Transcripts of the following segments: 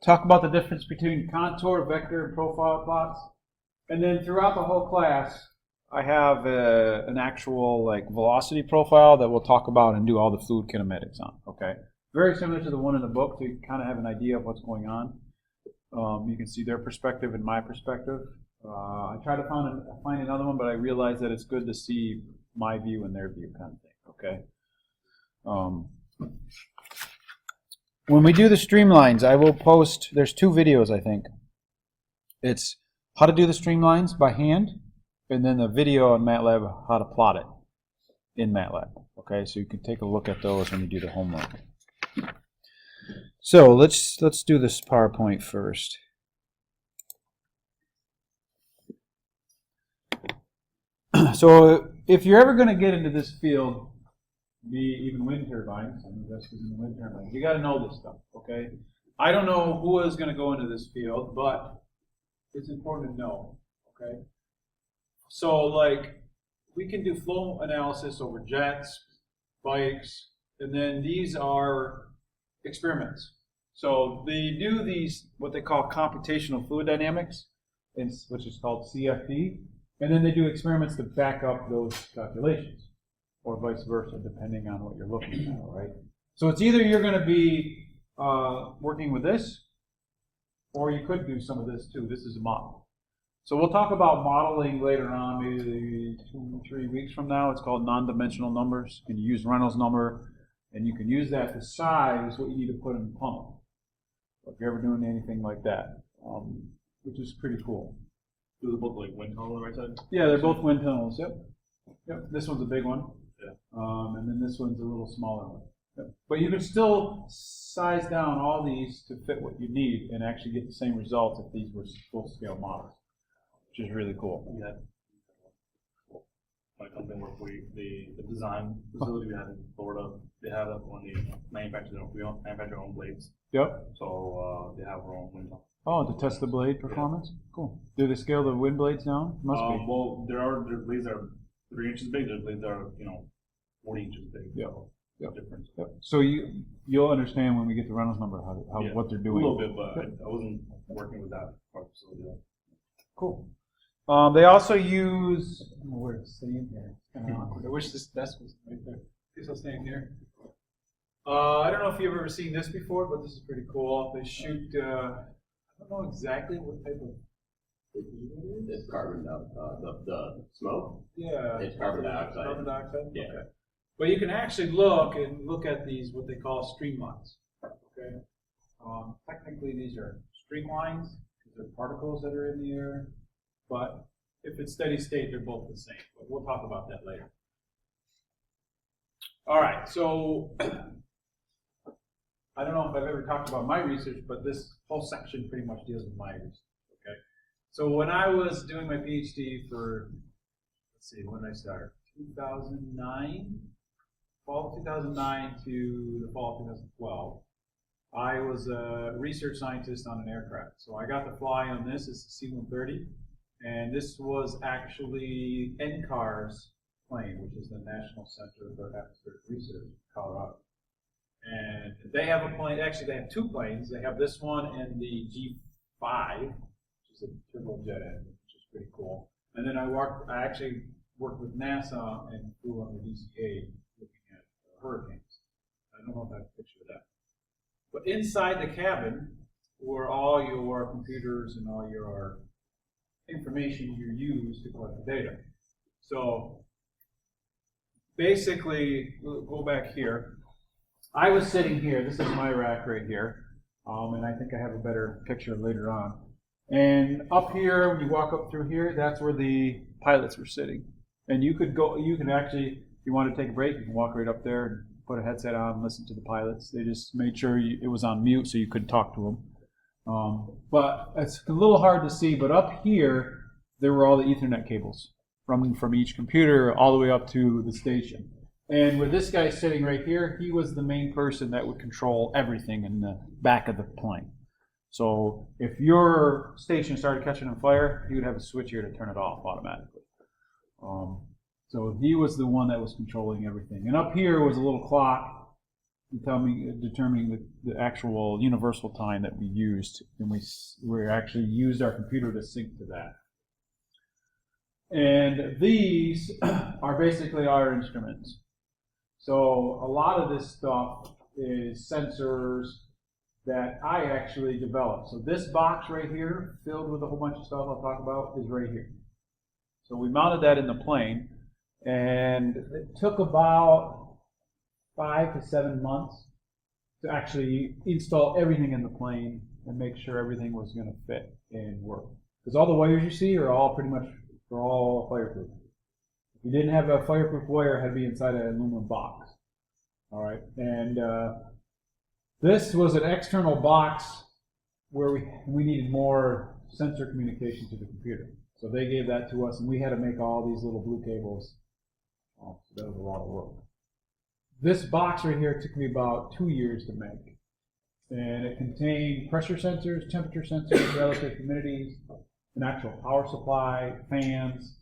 talk about the difference between contour, vector, and profile plots. And then throughout the whole class, I have an actual like velocity profile that we'll talk about and do all the fluid kinematics on. Okay, very similar to the one in the book, so you kind of have an idea of what's going on. You can see their perspective and my perspective. I try to find another one, but I realize that it's good to see my view and their view kind of thing. Okay. When we do the streamlines, I will post. There's 2 videos, I think. It's how to do the streamlines by hand, and then the video on MATLAB how to plot it in MATLAB. Okay, so you can take a look at those when you do the homework. So let's do this PowerPoint first. So if you're ever going to get into this field, be even wind turbines, I'm invested in the wind turbines, you got to know this stuff. Okay, I don't know who is going to go into this field, but it's important to know. Okay, so like we can do flow analysis over jets, bikes, and then these are experiments. So they do these, what they call computational fluid dynamics, which is called CFD, and then they do experiments to back up those calculations, or vice versa, depending on what you're looking at, all right? So it's either you're going to be working with this, or you could do some of this too. This is a model. So we'll talk about modeling later on, maybe 2 or 3 weeks from now. It's called non-dimensional numbers. You can use Reynolds number, and you can use that to size what you need to put in the tunnel, if you're ever doing anything like that, which is pretty cool. Those are both like wind tunnel on the right side? Yeah, they're both wind tunnels, yep. Yep, this one's a big one. Yeah. And then this one's a little smaller one. Yep. But you can still size down all these to fit what you need and actually get the same results if these were full-scale models, which is really cool. Yeah. My company work the design facility we have in Florida, they have that when they manufacture their own blades. Yep. So they have their own wind tunnel. Oh, to test the blade performance? Yeah. Cool. Do they scale the wind blades down? Must be. Well, their blades are 3 inches big. Their blades are 40 inches big. Yep. So yep. Difference. Yep. So you'll understand when we get the Reynolds number what they're doing. A little bit, but I wasn't working with that part facility. Cool. They also use. I don't know where to stand here. It's kind of awkward. I wish this desk was right there. I guess I'll stand here. I don't know if you've ever seen this before, but this is pretty cool. They shoot. I don't know exactly what type of. It's carbon dioxide. The smoke? Yeah. It's carbon dioxide. Carbon dioxide? Yeah. Okay. But you can actually look at these, what they call streamlines. Okay. Technically, these are streamlines because they're particles that are in the air. But if it's steady state, they're both the same. But we'll talk about that later. All right. So I don't know if I've ever talked about my research, but this whole section pretty much deals with my research. Okay. So when I was doing my PhD for, let's see, when did I start? 2009, fall of 2009 to the fall of 2012. I was a research scientist on an aircraft. So I got to fly on this. It's the C-130. And this was actually NCAR's plane, which is the National Center for Atmospheric Research in Colorado. And they have a plane, actually they have 2 planes. They have this one and the G5, which is a turbojet engine, which is pretty cool. And then I actually worked with NASA and flew on the DCA looking at hurricanes. I don't know if I have a picture of that. But inside the cabin were all your computers and all your information you use to collect the data. So basically, we'll go back here. I was sitting here. This is my rack right here. And I think I have a better picture later on. And up here, when you walk up through here, that's where the pilots were sitting. And you can actually, if you want to take a break, you can walk right up there and put a headset on and listen to the pilots. They just made sure it was on mute so you couldn't talk to them. But it's a little hard to see, but up here, there were all the Ethernet cables running from each computer all the way up to the station. And with this guy sitting right here, he was the main person that would control everything in the back of the plane. So if your station started catching on fire, he would have a switch here to turn it off automatically. So he was the one that was controlling everything. And up here was a little clock determining the actual universal time that we used, and we actually used our computer to sync to that. And these are basically our instruments. So a lot of this stuff is sensors that I actually developed. So this box right here, filled with a whole bunch of stuff I'll talk about, is right here. So we mounted that in the plane, and it took about 5 to 7 months to actually install everything in the plane and make sure everything was going to fit and work. Because all the wires you see are all pretty much, they're all fireproof. If you didn't have a fireproof wire, it had to be inside an aluminum box. All right, and this was an external box where we needed more sensor communication to the computer. So they gave that to us, and we had to make all these little blue cables. Oh, so that was a lot of work. This box right here took me about 2 years to make. And it contained pressure sensors, temperature sensors, relative humidity, an actual power supply, fans.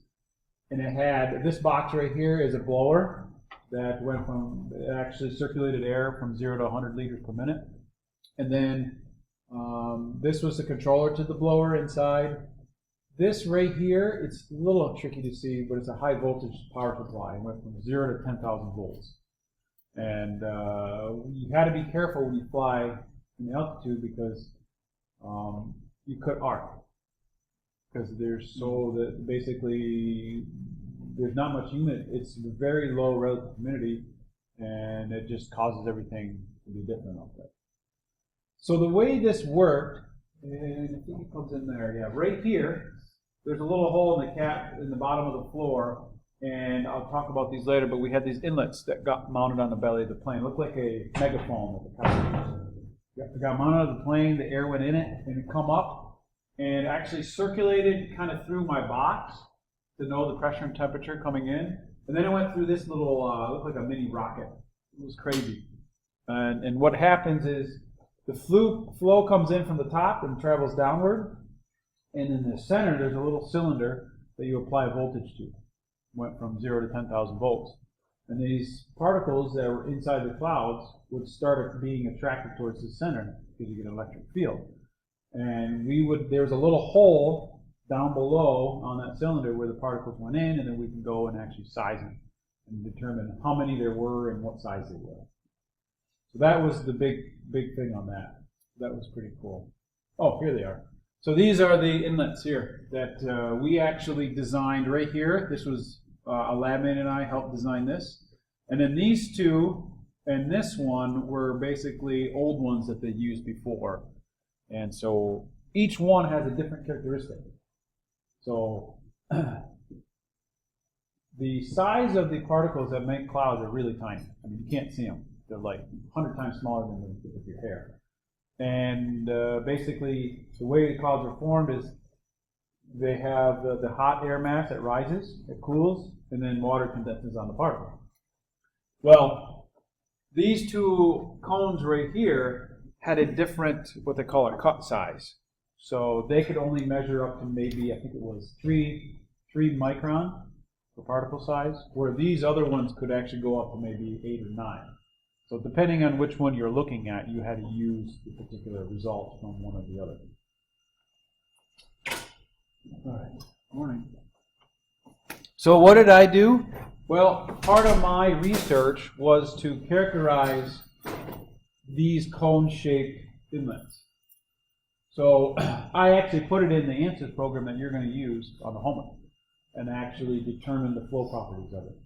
And it had, this box right here is a blower that went from, it actually circulated air from 0 to 100 liters per minute. And then this was the controller to the blower inside. This right here, it's a little tricky to see, but it's a high voltage power supply. It went from 0 to 10,000 volts. And you had to be careful when you fly in the altitude because you could arc. Because basically there's not much humidity. It's very low relative humidity, and it just causes everything to be different up there. So the way this worked, and I think it comes in there, yeah, right here, there's a little hole in the cap in the bottom of the floor, and I'll talk about these later, but we had these inlets that got mounted on the belly of the plane. It looked like a megaphone that the pilot used. It got mounted on the plane, the air went in it, and it come up, and actually circulated kind of through my box to know the pressure and temperature coming in. And then it went through this little, looked like a mini rocket. It was crazy. And what happens is the flow comes in from the top and travels downward. And in the center, there's a little cylinder that you apply voltage to. Went from 0 to 10,000 volts. And these particles that were inside the clouds would start being attracted towards the center because you get an electric field. And there was a little hole down below on that cylinder where the particles went in, and then we can go and actually size them and determine how many there were and what size they were. So that was the big thing on that. That was pretty cool. Oh, here they are. So these are the inlets here that we actually designed right here. This was a labmate and I helped design this. And then these two and this one were basically old ones that they used before. And so each one has a different characteristic. So the size of the particles that make clouds are really tiny. I mean, you can't see them. They're like 100 times smaller than the tip of your hair. And basically, the way the clouds are formed is they have the hot air mass that rises, it cools, and then water condenses on the particle. Well, these two cones right here had a different, what they call a cut size. So they could only measure up to maybe, I think it was 3 micron for particle size, where these other ones could actually go up to maybe 8 or 9. So depending on which one you're looking at, you had to use the particular results from one or the other. All right, morning. So what did I do? Well, part of my research was to characterize these cone-shaped inlets. So I actually put it in the ANSYS program that you're going to use on the homework and actually determine the flow properties of it.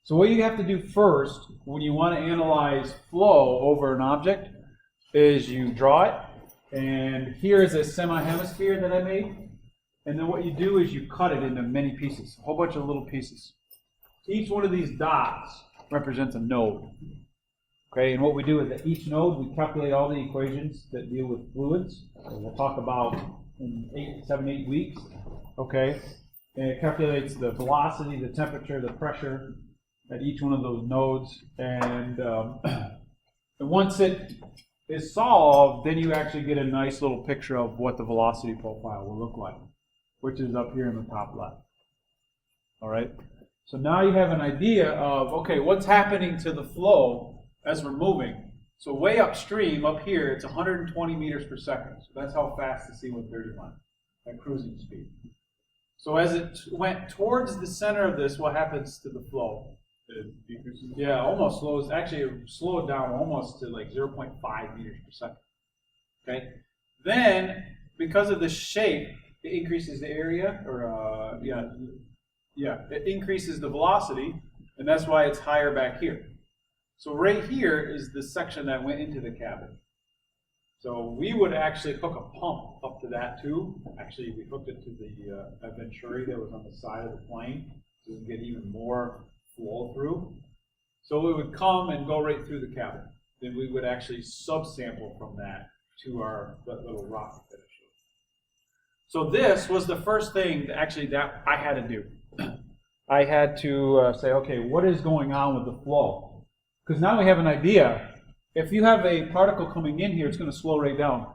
So what you have to do first when you want to analyze flow over an object is you draw it, and here is a semi-hemisphere that I made, and then what you do is you cut it into many pieces, a whole bunch of little pieces. Each one of these dots represents a node. Okay, and what we do is at each node we calculate all the equations that deal with fluids. So we'll talk about in 7, 8 weeks. Okay, and it calculates the velocity, the temperature, the pressure at each one of those nodes, and once it is solved, then you actually get a nice little picture of what the velocity profile will look like, which is up here in the top left. All right, so now you have an idea of, okay, what's happening to the flow as we're moving. So way upstream, up here, it's 120 meters per second. So that's how fast the C-130 went, at cruising speed. So as it went towards the center of this, what happens to the flow? It decreases. Yeah, almost slows, actually it slowed down almost to like 0.5 meters per second. Okay? Then, because of the shape, it increases the area, or it increases the velocity, and that's why it's higher back here. So right here is the section that went into the cabin. So we would actually hook a pump up to that too. Actually, we hooked it to the venturi that was on the side of the plane, so we get even more flow through. So it would come and go right through the cabin. Then we would actually subsample from that to our little rocket that it showed. So this was the first thing that I had to do. I had to say, okay, what is going on with the flow? Because now we have an idea. If you have a particle coming in here, it's going to slow right down.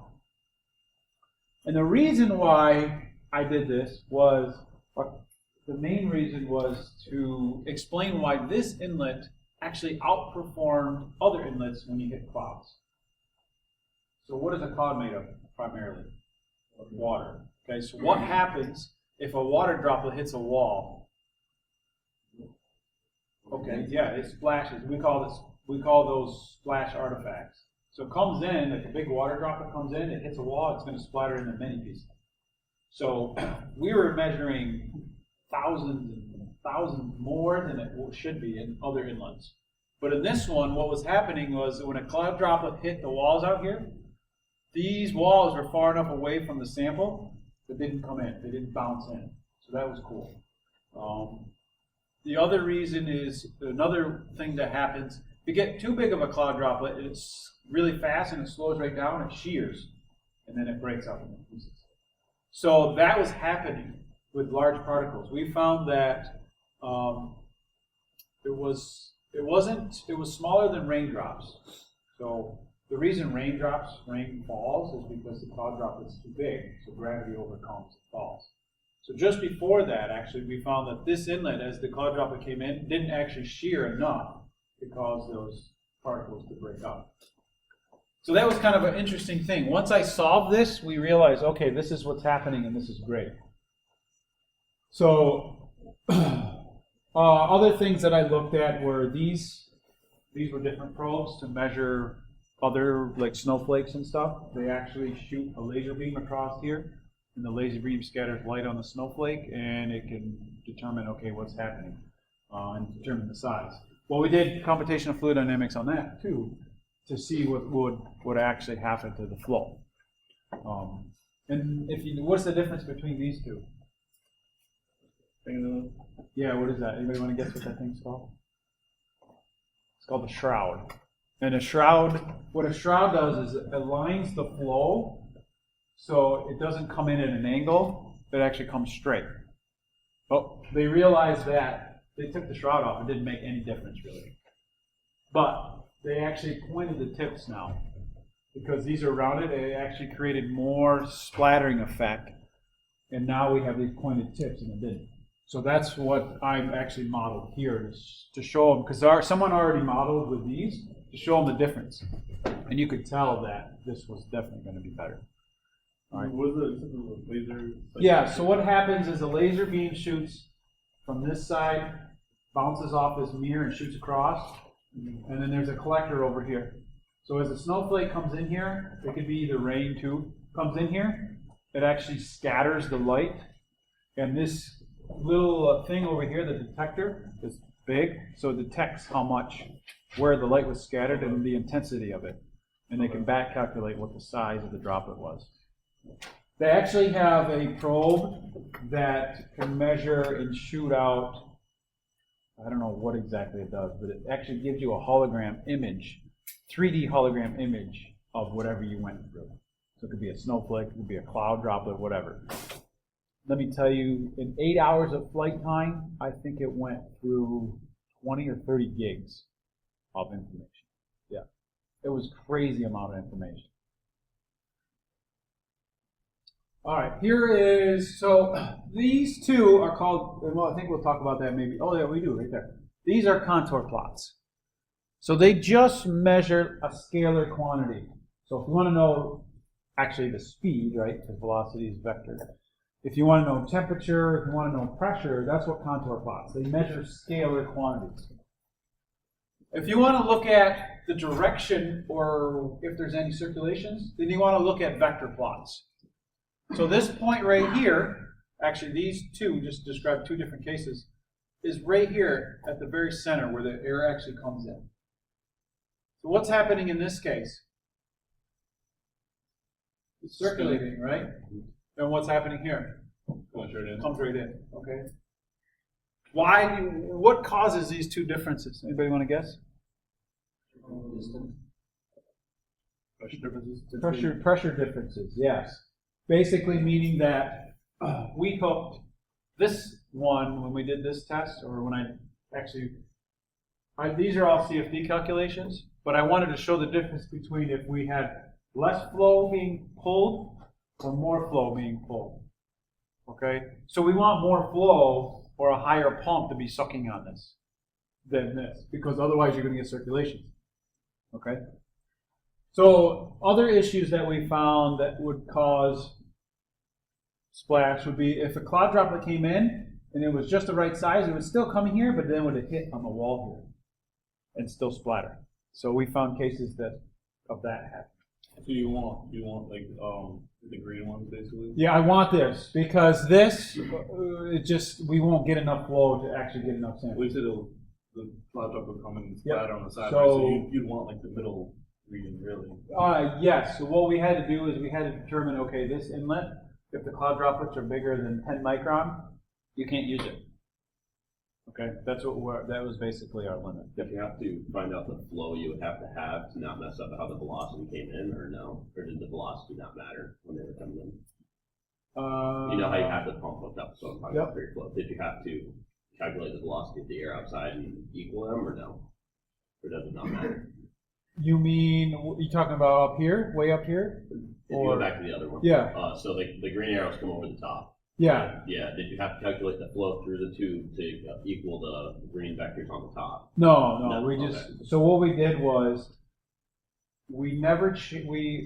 And the reason why I did this was, the main reason was to explain why this inlet actually outperformed other inlets when you hit clouds. So what is a cloud made of primarily? Of water. Okay, so what happens if a water droplet hits a wall? Okay, yeah, it splashes. We call those splash artifacts. So it comes in, like a big water droplet comes in, it hits a wall, it's going to splatter into many pieces. So we were measuring thousands and thousands more than it should be in other inlets. But in this one, what was happening was when a cloud droplet hit the walls out here, these walls were far enough away from the sample that they didn't come in, they didn't bounce in. So that was cool. The other reason is, another thing that happens, if you get too big of a cloud droplet, it's really fast and it slows right down, it shears, and then it breaks up into pieces. So that was happening with large particles. We found that it was smaller than raindrops. So the reason rain falls is because the cloud droplet's too big, so gravity overcomes and falls. So just before that, actually, we found that this inlet, as the cloud droplet came in, didn't actually shear enough to cause those particles to break up. So that was kind of an interesting thing. Once I solved this, we realized, okay, this is what's happening, and this is great. So other things that I looked at were these. These were different probes to measure other, like snowflakes and stuff. They actually shoot a laser beam across here, and the laser beam scatters light on the snowflake, and it can determine, okay, what's happening, and determine the size. Well, we did computational fluid dynamics on that too, to see what would actually happen to the flow. And what's the difference between these two? Yeah, what is that? Anybody want to guess what that thing's called? It's called the shroud. And what a shroud does is it aligns the flow so it doesn't come in at an angle, it actually comes straight. Oh, they realized that they took the shroud off. It didn't make any difference really. But they actually pointed the tips now. Because these are rounded, it actually created more splattering effect. And now we have these pointed tips, and it didn't. So that's what I've actually modeled here to show them, because someone already modeled with these to show them the difference. And you could tell that this was definitely going to be better. All right. Was it laser? Yeah, so what happens is a laser beam shoots from this side, bounces off this mirror and shoots across, and then there's a collector over here. So as a snowflake comes in here, it could be either rain too, comes in here, it actually scatters the light, and this little thing over here, the detector, is big, so it detects where the light was scattered and the intensity of it. And they can back calculate what the size of the droplet was. They actually have a probe that can measure and shoot out, I don't know what exactly it does, but it actually gives you a hologram image, 3D hologram image of whatever you went through. So it could be a snowflake, it could be a cloud droplet, whatever. Let me tell you, in 8 hours of flight time, I think it went through 20 or 30 gigs of information. Yeah, it was a crazy amount of information. All right, so these two are called, well, I think we'll talk about that maybe. Oh, yeah, we do right there. These are contour plots. So they just measure a scalar quantity. So if you want to know actually the speed, right, because velocity is vector. If you want to know temperature, if you want to know pressure, that's what contour plots. They measure scalar quantities. If you want to look at the direction or if there's any circulations, then you want to look at vector plots. So this point right here, actually these two just describe two different cases, is right here at the very center where the air actually comes in. So what's happening in this case? It's circulating, right? And what's happening here? Comes right in. Comes right in, okay? Why, what causes these two differences? Anybody want to guess? Pressure differences. Pressure differences, yes. Basically meaning that we hooked this one when we did this test, or when I actually, these are all CFD calculations, but I wanted to show the difference between if we had less flow being pulled or more flow being pulled. Okay? So we want more flow or a higher pump to be sucking on this than this, because otherwise you're going to get circulation. Okay? So other issues that we found that would cause splash would be if a cloud droplet came in and it was just the right size, it would still come here, but then it would hit on the wall here and still splatter. So we found cases of that happen. So you want like the green ones basically? Yeah, I want this because this we won't get enough flow to actually get enough sample. We said the cloud drop would come in and Yep. splatter on the side, So- right? So you'd want like the middle reading really. Yes. So what we had to do is we had to determine, okay, this inlet, if the cloud droplets are bigger than 10 micron, you can't use it. Okay, that was basically our limit. If you have to find out the flow you would have to not mess up how the velocity came in, or no? Or did the velocity not matter when they were coming in? You know how you have the pump hooked up, so I'm Yep. very flow. Did you have to calculate the velocity of the air outside and equal them, or no? Or does it not matter? You mean, you talking about up here, way up here? If you go back to the other one. Yeah. So the green arrows come over the top. Yeah. Yeah, did you have to calculate the flow through the tube to equal the green vectors on the top? No, No, we okay. just, so what we did was, we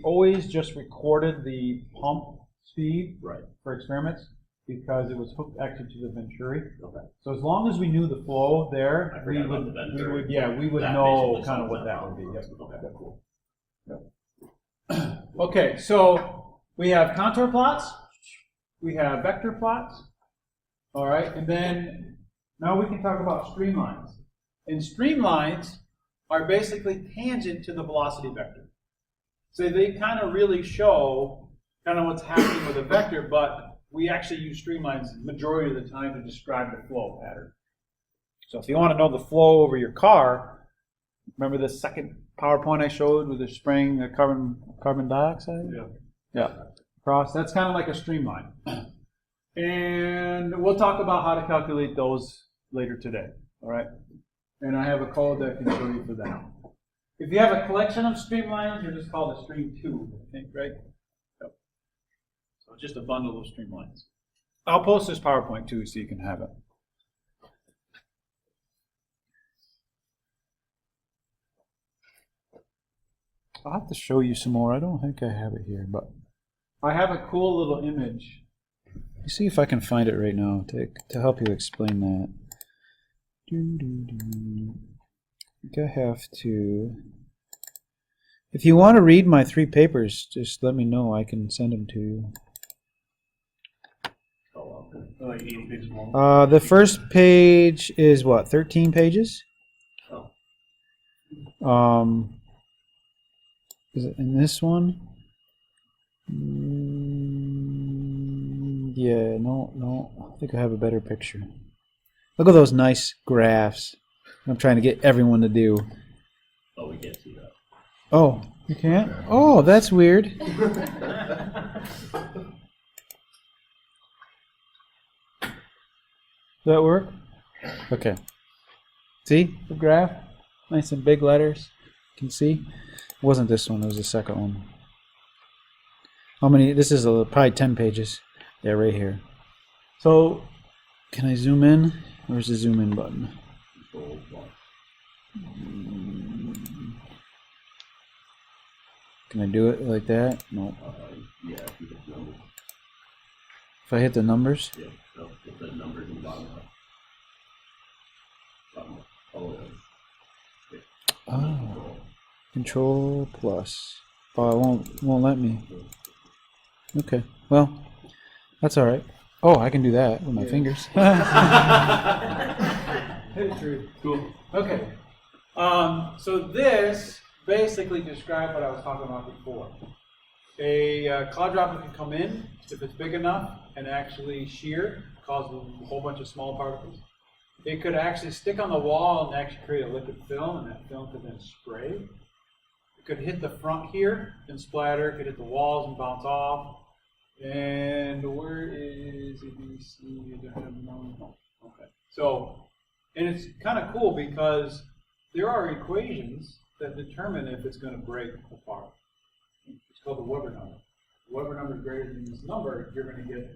always just recorded the pump speed Right. for experiments because it was hooked actually to the Venturi. Okay. So as long as we knew the flow I there, we forgot about would, the Venturi. we would That know basically kind of solves what that would problem be. for us. Yep. Okay, cool. Okay, so we have contour plots, we have vector plots, all right, and then now we can talk about streamlines. And streamlines are basically tangent to the velocity vector. So they kind of really show kind of what's happening with a vector, but we actually use streamlines the majority of the time to describe the flow pattern. So if you want to know the flow over your car, remember the second PowerPoint I showed with the spraying the carbon dioxide? Yeah. Yeah. Across. That's kind of like a streamline. And we'll talk about how to calculate those later today. All right. And I have a code that can show you for that. If you have a collection of streamlines, you're just called a stream tube, I think, right? Yep. So it's just a bundle of streamlines. I'll post this PowerPoint too so you can have it. I'll have to show you some more. I don't think I have it here, but I have a cool little image. Let me see if I can find it right now to help you explain that. I think I have to. If you want to read my 3 papers, just let me know. I can send them to you. Like 8 pages long. The first page is what, 13 pages? Oh. Is it in this one? Yeah, no. I think I have a better picture. Look at those nice graphs. I'm trying to get everyone to do. Oh, we can't see that. Oh, you can't? Oh, that's weird. Does that work? Okay. See the graph? Nice and big letters. You can see? It wasn't this one, it was the second one. How many? This is probably 10 pages. Yeah, right here. So, can I zoom in? Where's the zoom in button? Can I do it like that? No. Yeah, if you hit the numbers. If I hit the numbers? Yeah, so hit the numbers in the bottom left. Bottom left. Oh, yeah. Oh. Control plus. Oh, it won't let me. Okay. Well, that's all right. Oh, I can do that with my fingers. Cool. Okay. So this basically describes what I was talking about before. A cloud droplet can come in if it's big enough and actually shear, cause a whole bunch of small particles. It could actually stick on the wall and actually create a liquid film, and that film could then spray. It could hit the front here and splatter. It could hit the walls and bounce off. And where is ABC? Okay. So, and it's kind of cool because there are equations that determine if it's going to break apart. It's called the Weber number. The Weber number is greater than this number, you're going to get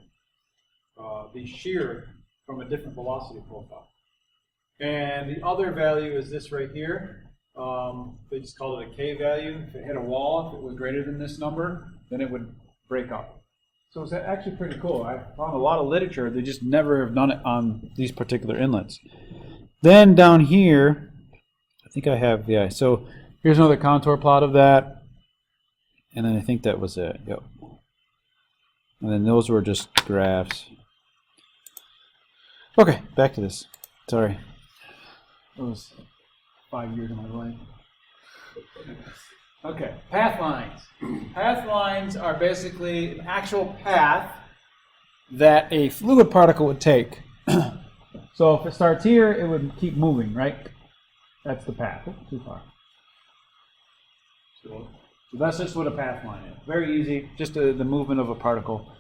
the shear from a different velocity profile. And the other value is this right here. They just call it a K value. If it hit a wall, if it was greater than this number, then it would break up. So it's actually pretty cool. I found a lot of literature. They just never have done it on these particular inlets. Then down here, I think I have, yeah, so here's another contour plot of that. And then I think that was it. Yep. And then those were just graphs. Okay, back to this. Sorry. It was 5 years of my life. Okay, path lines. Path lines are basically an actual path that a fluid particle would take. So if it starts here, it would keep moving, right? That's the path. Oh, too far. So that's just what a path line is. Very easy, just the movement of a particle.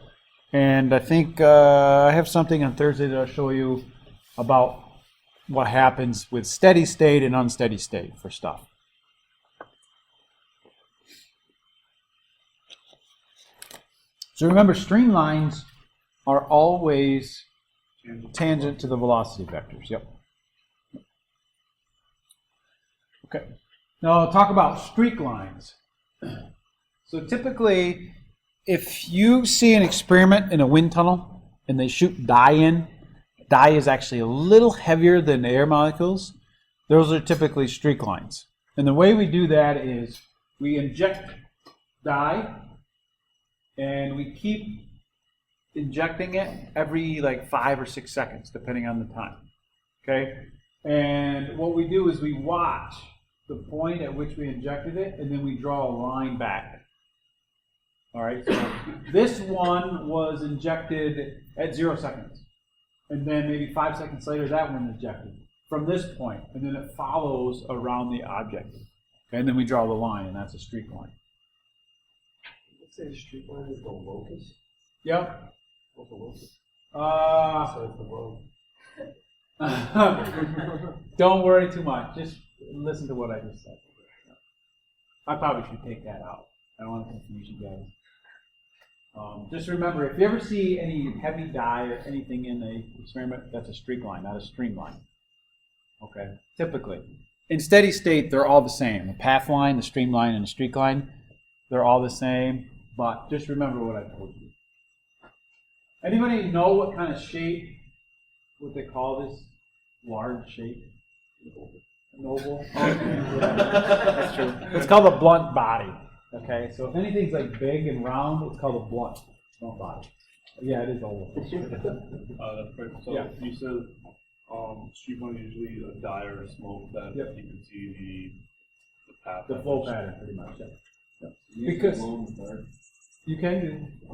And I think I have something on Thursday that I'll show you about what happens with steady state and unsteady state for stuff. So remember, streamlines are always tangent to the velocity vectors. Yep. Okay. Now I'll talk about streak lines. So typically, if you see an experiment in a wind tunnel and they shoot dye in, dye is actually a little heavier than air molecules. Those are typically streak lines. And the way we do that is we inject dye and we keep injecting it every like 5 or 6 seconds, depending on the time. Okay? And what we do is we watch the point at which we injected it, and then we draw a line back. All right, so this one was injected at 0 seconds. And then maybe 5 seconds later, that one injected from this point, and then it follows around the object. Okay, and then we draw the line, and that's a streak line. Let's say the streak line is the locus. Yep. What's the locus? So it's the low. Don't worry too much. Just listen to what I just said. I probably should take that out. I don't want to confuse you guys. Just remember, if you ever see any heavy dye or anything in the experiment, that's a streak line, not a streamline. Okay, typically. In steady state, they're all the same. The path line, the streamline, and the streak line, they're all the same, but just remember what I told you. Anybody know what kind of shape, what they call this large shape? An oval? That's true. It's called a blunt body. Okay, so if anything's like big and round, it's called a blunt body. Yeah, it is oval. That's great. So Yeah. you said streak line is usually a dye or a smoke that Yep. you can see the path. The that flow it's- pattern, pretty much. Yeah. Yep. Use Because the glow in the dark. you can do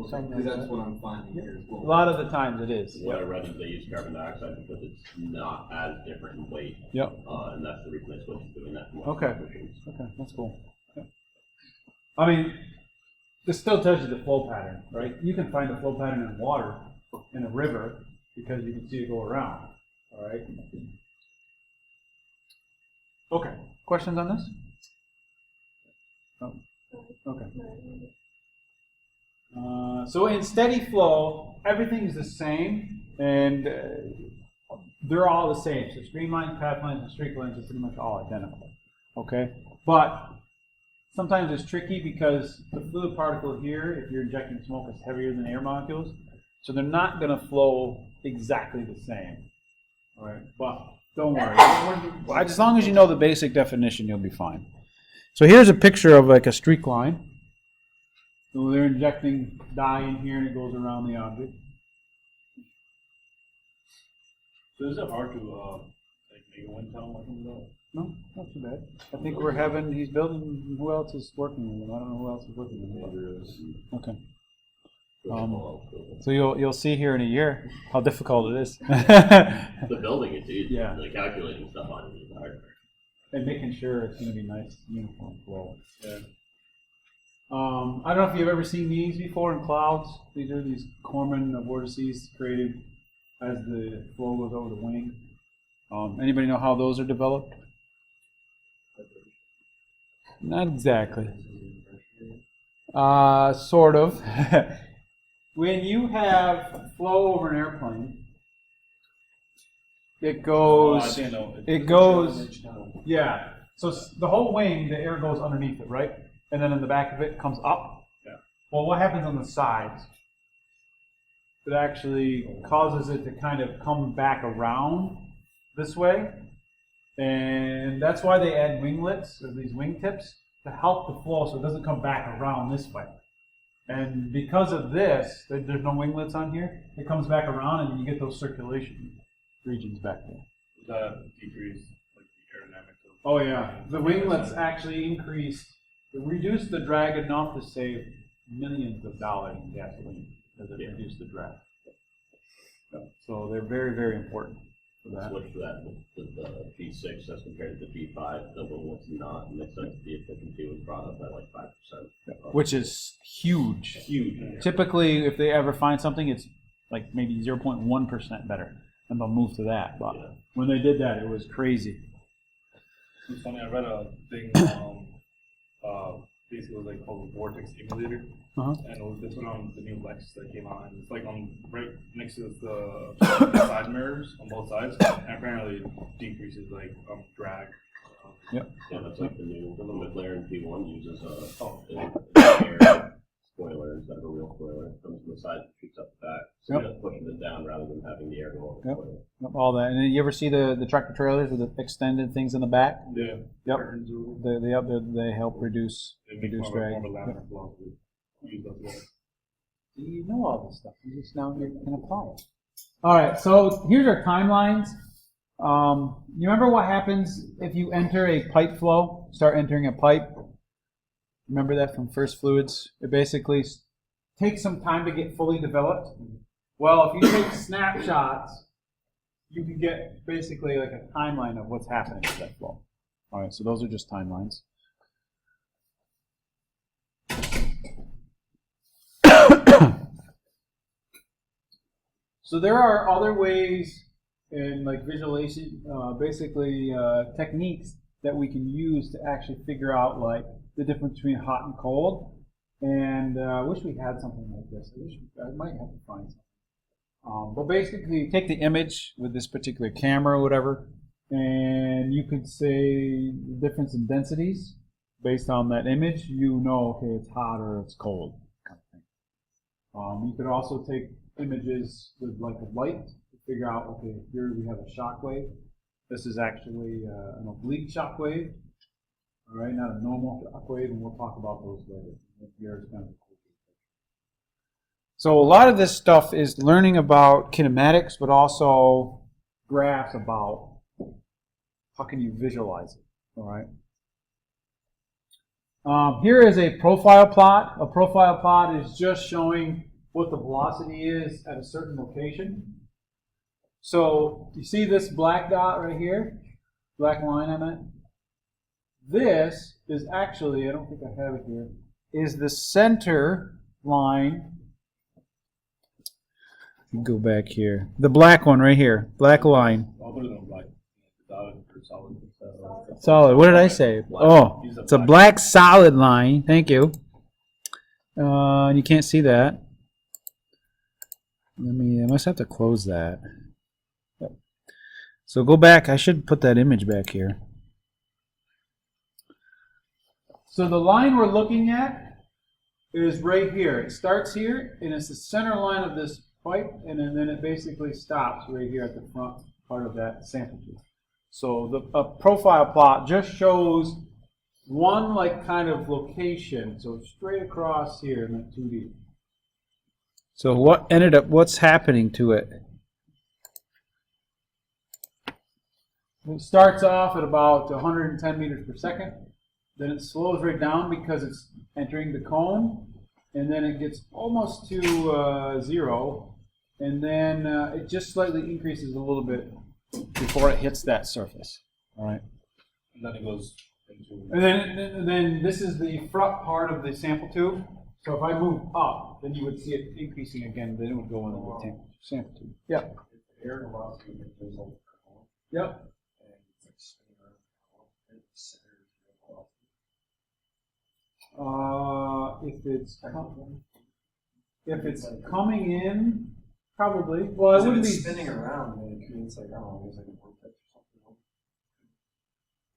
something like That's that. what I'm finding here. A lot of the times it is. What I read is they use carbon dioxide because it's not as different in weight. Yep. And that's the reason they switched to doing that. from Okay. machines. Okay, that's cool. Okay. I mean, this still tells you the flow pattern, right? You can find the flow pattern in water, in a river, because you can see it go around. All right. Okay. Questions on this? Oh. Okay. So in steady flow, everything is the same, and they're all the same. So streamlines, path lines, and streak lines are pretty much all identical. Okay, but sometimes it's tricky because the fluid particle here, if you're injecting smoke, is heavier than air molecules. So they're not going to flow exactly the same. All right, but don't worry. As long as you know the basic definition, you'll be fine. So here's a picture of like a streak line. So they're injecting dye in here and it goes around the object. So is it hard to like make a wind tunnel like that? No, not too bad. I think we're having, he's building, who else is working with him? I don't know who else is working with him. Okay. So you'll see here in a year how difficult it is. The building is easy. Yeah. The calculating stuff on it is hard. And making sure it's going to be nice, uniform flow. Yeah. I don't know if you've ever seen these before in clouds. These are these Corman vortices created as the flow goes over the wing. Anybody know how those are developed? Not exactly. Sort of. When you have flow over an airplane, it goes, yeah. So the whole wing, the air goes underneath it, right? And then in the back of it comes up. Yeah. Well, what happens on the sides? It actually causes it to kind of come back around this way. And that's why they add winglets, or these wingtips, to help the flow so it doesn't come back around this way. And because of this, there's no winglets on here, it comes back around and you get those circulation regions back there. Does that decrease like the aerodynamics of? Oh yeah, the winglets actually reduce the drag enough to save millions of dollars in gasoline because it reduces the drag. So they're very, very important for that. Switch to that with the G6 as compared to the G5. The winglets not mix up the efficiency was brought up by like 5%. Which is huge. Huge. Typically, if they ever find something, it's like maybe 0.1% better, and they'll move to that. But when they did that, it was crazy. It's funny. I read a thing. Basically, it was like called a vortex emulator, and it was this one on the new Lex that came out, and it's like on right next to the side mirrors on both sides, and apparently it decreases like drag. Yep. Yeah, that's like the McLaren P1 uses an air spoiler instead of a real spoiler. It comes from the side, shoots up the back, so you're pushing it down rather than having the air go over the spoiler. Yep, all that. And then you ever see the tractor trailers with the extended things in the back? Yeah. Yep. They help reduce drag. You know all this stuff. You just now can apply it. All right. So here's our timelines. You remember what happens if you enter a pipe flow? Start entering a pipe. Remember that from first fluids? It basically takes some time to get fully developed. Well, if you take snapshots, you can get basically like a timeline of what's happening with that flow. All right, so those are just timelines. So there are other ways in like visualization, techniques that we can use to actually figure out like the difference between hot and cold. And I wish we had something like this. I might have to find something. But basically, you take the image with this particular camera or whatever, and you could say the difference in densities based on that image. You know, okay, it's hot or it's cold, kind of thing. You could also take images with like a light to figure out, okay, here we have a shock wave. This is actually an oblique shock wave. All right, not a normal shock wave, and we'll talk about those later. Here's kind of a cool picture. So a lot of this stuff is learning about kinematics, but also graphs about how can you visualize it. All right. Here is a profile plot. A profile plot is just showing what the velocity is at a certain location. So you see this black dot right here, black line I meant? This is actually, I don't think I have it here, is the center line. Go back here. The black one right here, black line. Solid. What did I say? Oh, it's a black solid line. Thank you. You can't see that. I must have to close that. Yep. So go back. I should put that image back here. So the line we're looking at is right here. It starts here, and it's the center line of this pipe, and then it basically stops right here at the front part of that sample tube. So a profile plot just shows one like kind of location, so straight across here in that 2D. So what's happening to it? It starts off at about 110 meters per second. Then it slows right down because it's entering the cone. And then it gets almost to 0. And then it just slightly increases a little bit before it hits that surface. All right. And then it goes into. And then this is the front part of the sample tube. So if I move up, then you would see it increasing again. Then it would go into the sample tube. Yeah. Air velocity goes over the cone, Yep. and it's like spinning around the cone, and the center is the velocity. If it's coming in, probably. Well, it If wouldn't it's be spinning around, then it creates like, I don't know, there's like a vortex or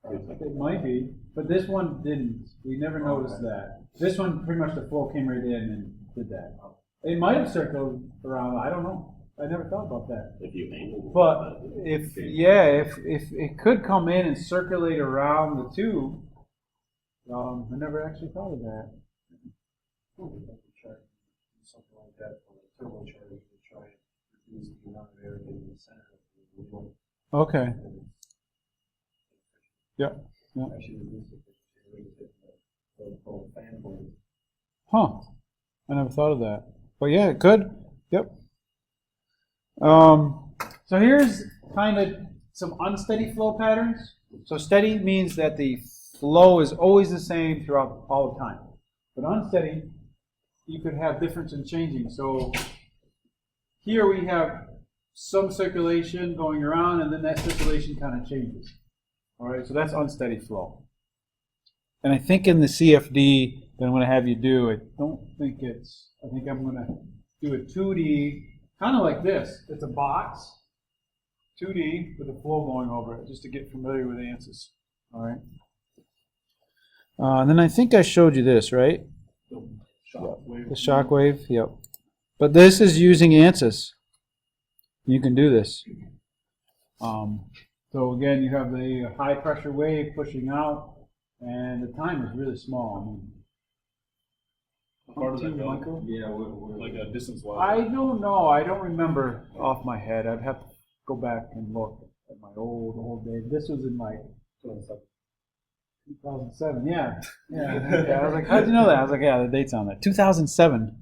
something. It might be, but this one didn't. We never noticed that. This one, pretty much the flow came right in and did that. It might have circled around. I don't know. I never thought about that. If you angle. But if it could come in and circulate around the tube, I never actually thought of that. Something like that for a turbocharger to try and reduce the amount of air getting in the center of the wheel. Okay. Yeah. Actually, reduce the whole fan blade. Huh. I never thought of that. But yeah, it could. Yep. So here's kind of some unsteady flow patterns. So steady means that the flow is always the same throughout all the time. But unsteady, you could have difference in changing. So here we have some circulation going around, and then that circulation kind of changes. All right, so that's unsteady flow. And I think in the CFD that I'm going to have you do, I think I'm going to do a 2D, kind of like this. It's a box, 2D, with a flow going over it, just to get familiar with ANSYS. All right. And then I think I showed you this, right? The shock wave, yep. But this is using ANSYS. You can do this. So again, you have the high pressure wave pushing out, and the time is really small. Part of that, Michael? Yeah, like a distance wise. I don't know. I don't remember off my head. I'd have to go back and look at my old day. This was in like 2007. Yeah. I was like, how'd you know that? I was like, yeah, the date's on that. 2007.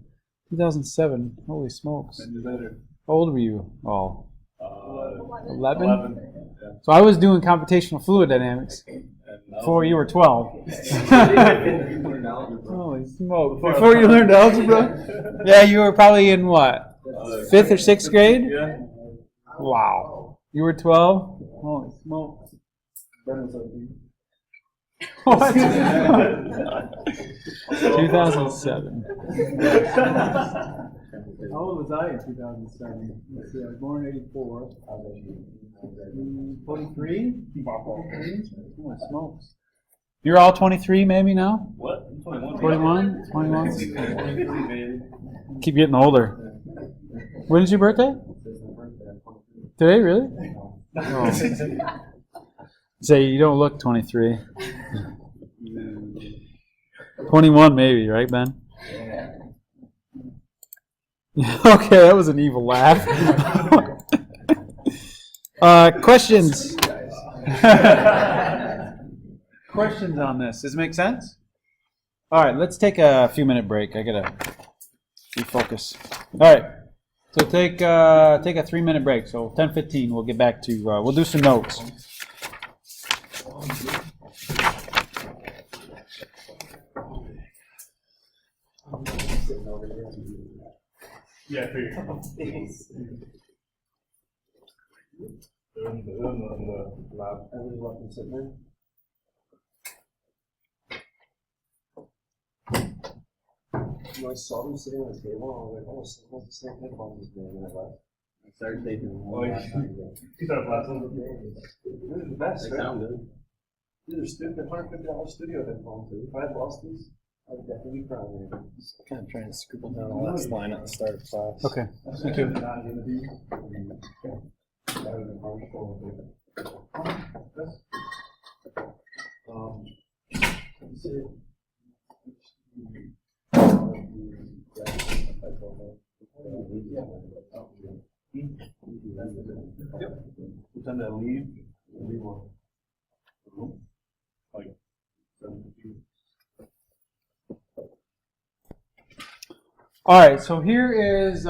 2007. Holy smokes. How old were you? Oh. 11? Yeah. So I was doing computational fluid dynamics before you were 12. Holy smokes. Before you learned algebra? Yeah, you were probably in what? 5th or 6th grade? Yeah. Wow. You were 12? Holy smokes. What? 2007. How old was I in 2007? Let's see, I was born in 84. 23? Holy smokes. You're all 23 maybe now? What? 21? 21? Keep getting older. When is your birthday? Today, really? Oh. Say you don't look 23. 21 maybe, right, Ben? Okay, that was an evil laugh. Questions? Questions on this? Does it make sense? All right, let's take a few minute break. I gotta refocus. All right, so take a 3-minute break. So 10:15, we'll get back to. We'll do some notes. Yeah, I figured. They're in the lab. I really love them sitting there. I saw them sitting on the table, and I was like, oh, someone's the same headphones as me, and I left. I started taking Oh, yeah. You started blasting them? They're the best, They right? sound good. They're $150 studio headphones. If I had lost these, I would definitely be crying. Just kind of trying to scribble down all that line at the start of class. Okay, thank you. Not gonna be. That would have been harmful. Let's see. Yep. Pretend I leave one. Like 7:50. All right, so here is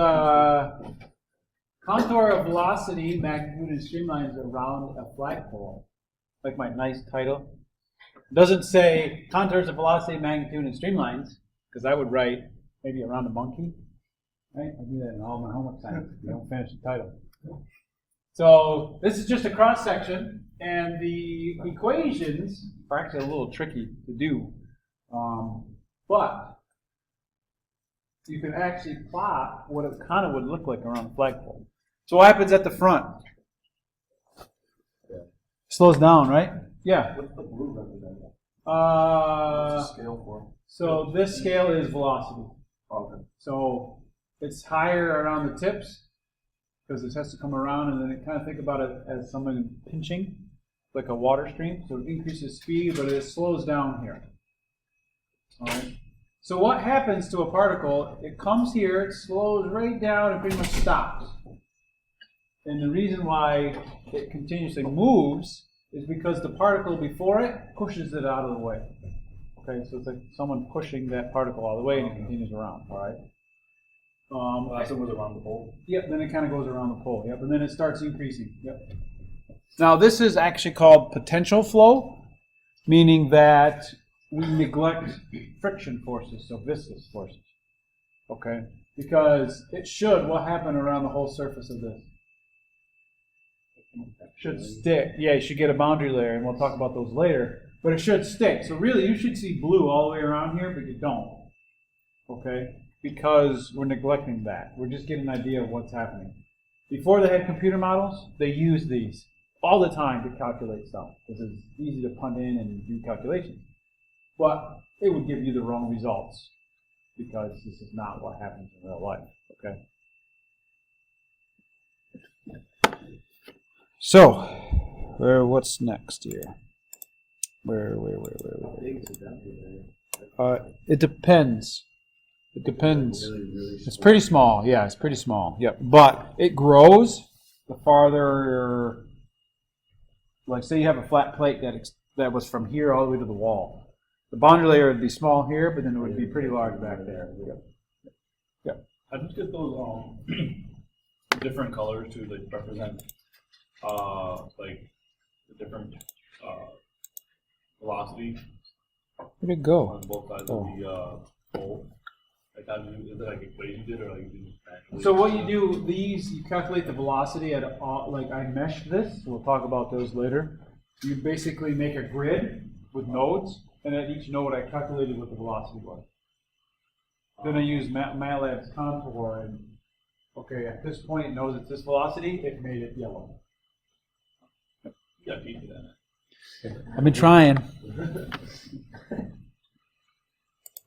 contour of velocity, magnitude, and streamlines around a flagpole. Like my nice title. It doesn't say contours of velocity, magnitude, and streamlines, because I would write maybe around a monkey. Right? I do that in all my homework assignments. You don't finish the title. So this is just a cross section, and the equations are actually a little tricky to do, but you can actually plot what it kind of would look like around a flagpole. So what happens at the front? Slows down, right? Yeah. What's the blue represent? Uh, Scale for? so this scale is velocity. Okay. So it's higher around the tips because this has to come around, and then it kind of think about it as someone pinching, like a water stream. So it increases speed, but it slows down here. All right. So what happens to a particle? It comes here, it slows right down, and pretty much stops. And the reason why it continuously moves is because the particle before it pushes it out of the way. Okay, so it's like someone pushing that particle out of the way, and it continues around. All right. Last one was around the pole. Yep, then it kind of goes around the pole. Yep, and then it starts increasing. Yep. Now this is actually called potential flow, meaning that we neglect friction forces, so viscous forces. Okay, because it should. What happened around the whole surface of this? Should stick. Yeah, you should get a boundary layer, and we'll talk about those later. But it should stick. So really, you should see blue all the way around here, but you don't. Okay. Because we're neglecting that. We're just getting an idea of what's happening. Before they had computer models, they used these all the time to calculate stuff because it's easy to punt in and do calculations. But it would give you the wrong results because this is not what happens in real life. Okay. So, what's next here? Where? It depends. It depends. It's pretty small. Yeah, it's pretty small. Yep. But it grows the farther, like say you have a flat plate that was from here all the way to the wall. The boundary layer would be small here, but then it would be pretty large back there. Yep. Yep. How did you get those different colors to like represent like the different velocity Where'd it go? on both sides of the pole? Like how do you, is it like equation you did, or like you just manually? So what you do, you calculate the velocity at like I meshed this. We'll talk about those later. You basically make a grid with nodes, and at each node I calculated what the velocity was. Then I use MATLAB's contour, and okay, at this point it knows it's this velocity. It made it yellow. You got teach me that. I've been trying.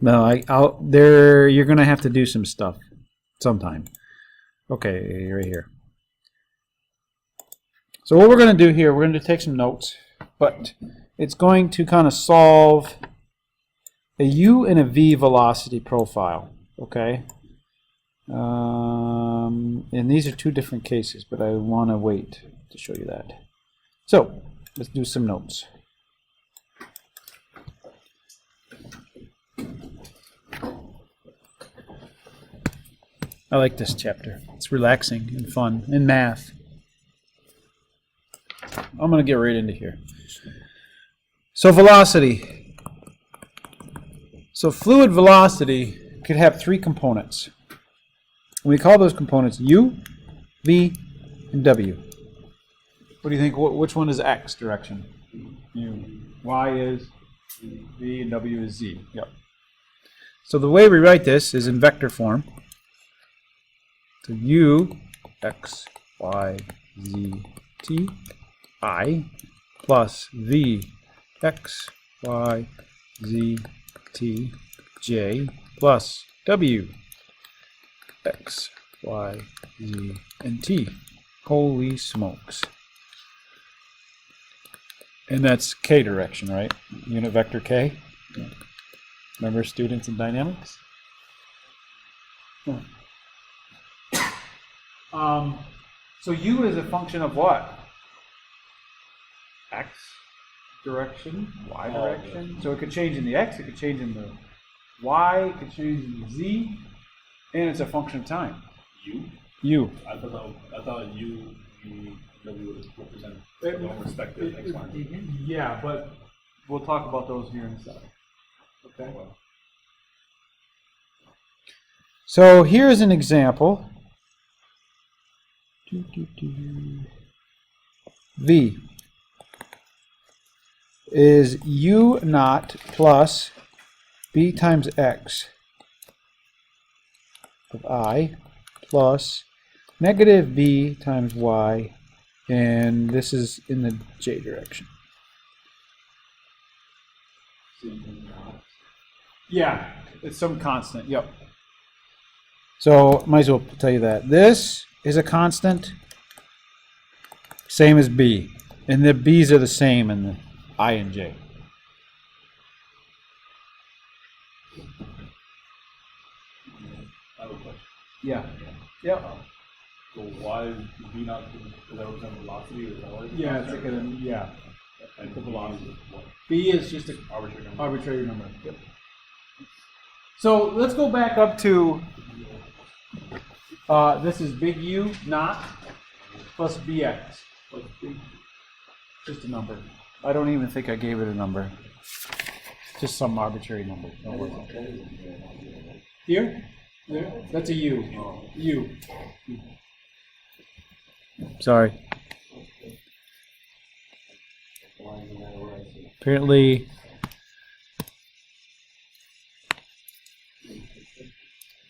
No, you're gonna have to do some stuff sometime. Okay, right here. So what we're gonna do here, we're gonna take some notes, but it's going to kind of solve a U and a V velocity profile. Okay. And these are two different cases, but I want to wait to show you that. So let's do some notes. I like this chapter. It's relaxing and fun, and math. I'm going to get right into here. So velocity. So fluid velocity could have three components. We call those components U, V, and W. What do you think? Which one is X direction? U. Y is V, and W is Z. Yep. So the way we write this is in vector form. So U, X, Y, Z, T, I, plus V, x, y, z, t, j plus w, x, y, z, and t. Holy smokes. And that's k direction, right? Unit vector k. Remember students in dynamics? So u is a function of what? X direction, y direction. So it could change in the x, it could change in the y, it could change in the z, and it's a function of time. U. I thought U, V, W would represent their own respective X, Y, and Z. Yeah, but we'll talk about those here in a second. Okay. So here's an example. V is U naught plus B times X of I plus negative B times Y, and this is in the J direction. Yeah, it's some constant, yep. So might as well tell you that. This is a constant, same as B. And the B's are the same in the I and J. I have a question. Yeah. Yep. So why is V not, does that represent velocity or is that what? Yeah, it's like a, yeah. And the velocity is what? B is just an Arbitrary number. arbitrary number. Yep. So let's go back up to, this is big U naught plus BX. Just a number. I don't even think I gave it a number. Just some arbitrary number. Here? There? That's a U. U. Sorry. Apparently,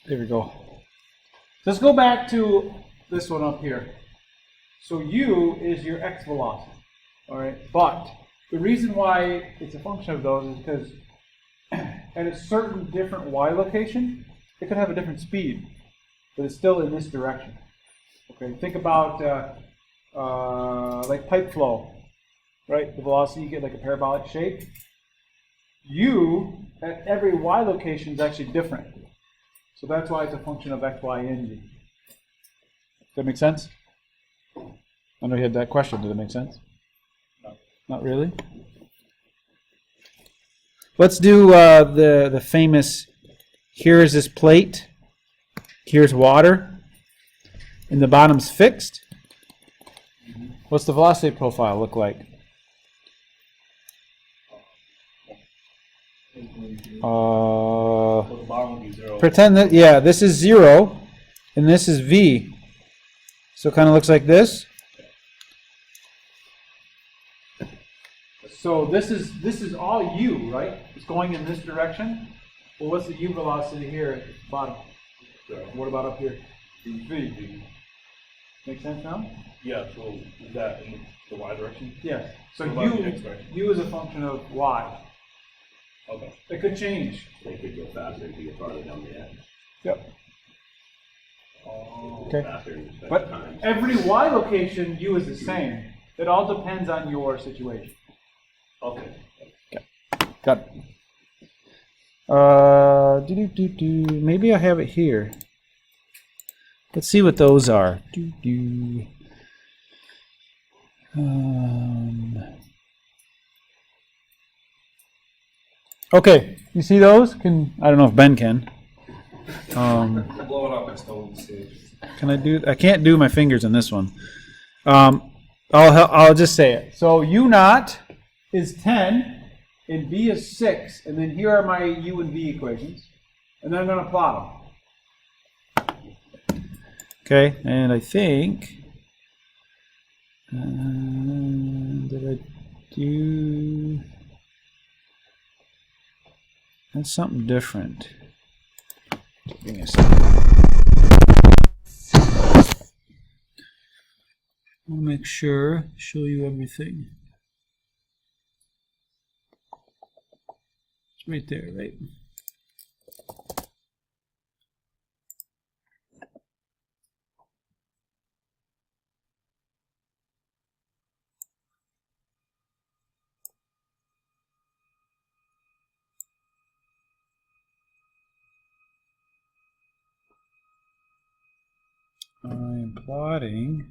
there we go. Let's go back to this one up here. So U is your x velocity, all right? But the reason why it's a function of those is because at a certain different y location, it could have a different speed, but it's still in this direction. Okay, think about like pipe flow, right? The velocity, you get like a parabolic shape. U at every y location is actually different. So that's why it's a function of x, y, and z. Does that make sense? I know you had that question. Did it make sense? No. Not really? Let's do the famous, here is this plate, here's water, and the bottom's fixed. What's the velocity profile look like? So the bottom would be 0. Pretend that, yeah, this is 0, and this is V. So it kind of looks like this. So this is all U, right? It's going in this direction. Well, what's the U velocity here at the bottom? What about up here? V. Make sense now? Yeah, so is that in the y direction? Yes. So What about the x direction? U is a function of Y. Okay. It could change. They could go faster if you get farther down the edge. Yep. Oh, Okay. Faster in respect But to time. every Y location, U is the same. It all depends on your situation. okay. Got it. Maybe I have it here. Let's see what those are. Okay, you see those? I don't know if Ben can. Blow it up and still see. Can I do? I can't do my fingers in this one. I'll just say it. So U naught is 10, and V is 6, and then here are my U and V equations, and then I'm going to plot them. Okay, and I think did I do? That's something different. Give me a second. I'll make sure, show you everything. It's right there, right? I'm plotting.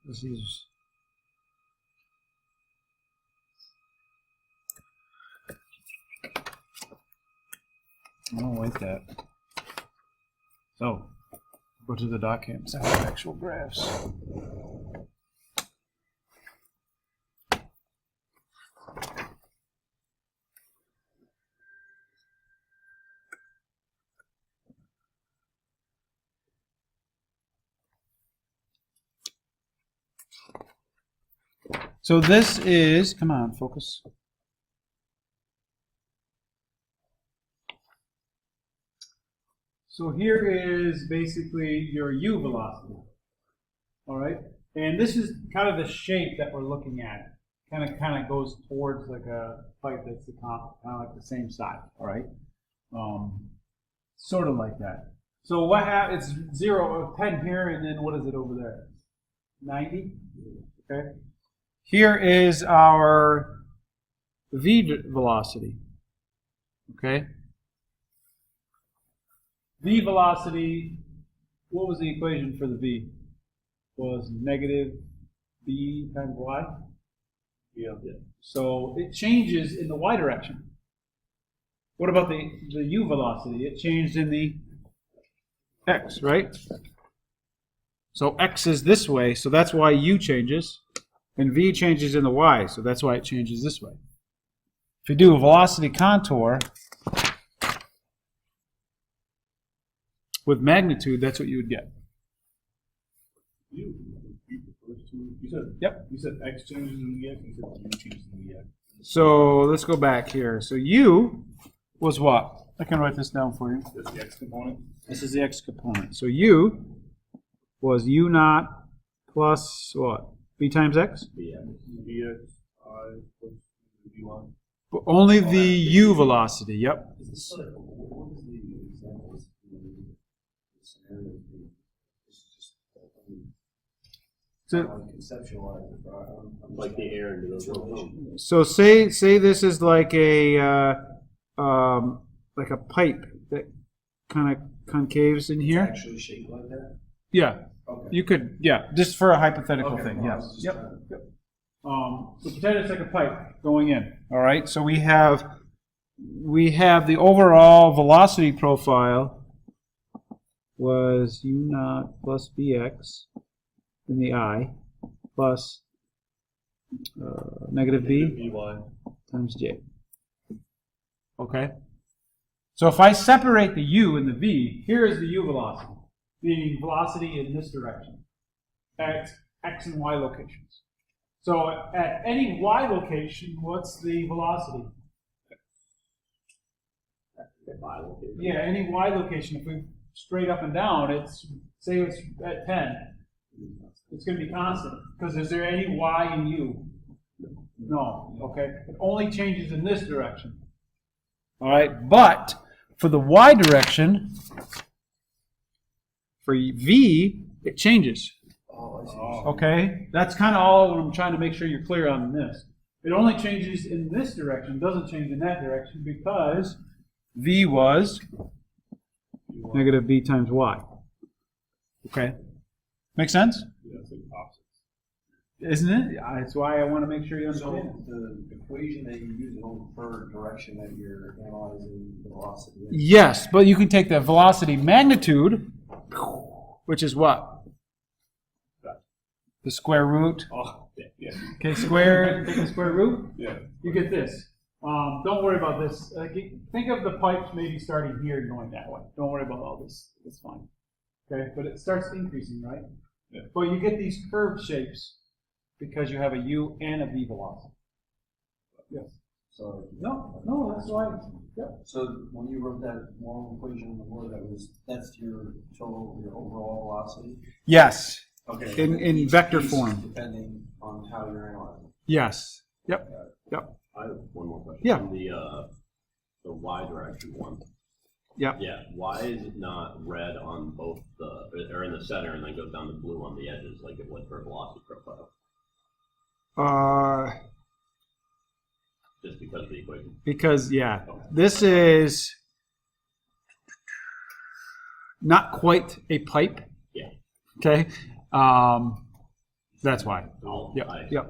This is. I don't like that. So, go to the documents. I have actual graphs. So this is, come on, focus. So here is basically your u velocity. All right, and this is kind of the shape that we're looking at. Kind of goes towards like a pipe that's kind of like the same side. All right, sort of like that. So what happens? It's 0 or 10 here, and then what is it over there? 90. Okay. Here is our v velocity. Okay. V velocity. What was the equation for the v? Was negative b times y. Yeah. So it changes in the y direction. What about the u velocity? It changed in the x, right? So x is this way, so that's why u changes. And v changes in the y, so that's why it changes this way. If you do a velocity contour with magnitude, that's what you would get. You said, Yep. You said x changes in the x, and you said u changes in the x. So let's go back here. So u was what? I can write this down for you. That's the x component. This is the x component. So u was u naught plus what? V times x? Dx, I plus dy. But only the u velocity, yep. What is the examples in the scenario? It's just So, conceptualize it, but I'm Like the air into the room. so say this is like a pipe that kind of concaves in here. actually shaped like that. Yeah, Okay. you could. Yeah, just for a hypothetical Okay, thing. well, I Yes. was just Yep. trying to- So pretend it's like a pipe going in. All right. So we have the overall velocity profile was u naught plus bx in the I plus negative b By. times j. Okay. So if I separate the u and the v, here is the u velocity, the velocity in this direction at x and y locations. So at any y location, what's the velocity? Yeah, any y location. If we straight up and down, say it's at 10. It's going to be constant because is there any y in u? No. Okay. It only changes in this direction. All right. But for the y direction, for v, it changes. Oh, I see. Okay, that's kind of all I'm trying to make sure you're clear on this. It only changes in this direction, doesn't change in that direction because v was negative b times y. Okay, make sense? Yeah, it's like opposites. Isn't it? That's why I want to make sure you So understand. the equation that you use per direction that you're analyzing the velocity. in. Yes, but you can take the velocity magnitude, which is what? The square root. Oh, yeah. Okay, take the square root. Yeah. You get this. Don't worry about this. Think of the pipes maybe starting here and going that way. Don't worry about all this. It's fine. Okay, but it starts increasing, right? Yeah. But you get these curved shapes because you have a u and a v velocity. Yes. So No, that's why. Yep. So when you wrote that long equation before, that's your overall velocity. Yes. Okay. in vector Piece form. Depending on how you're analyzing. Yes. Yep. Yep. I have one more question. Yeah. On the Y direction one. Yep. Yeah. Why is it not red on both or in the center and then goes down to blue on the edges like it would for velocity profile? Just because of the equation. Because this is not quite a pipe. Yeah. Okay. That's why. Yep. Yep. Yep.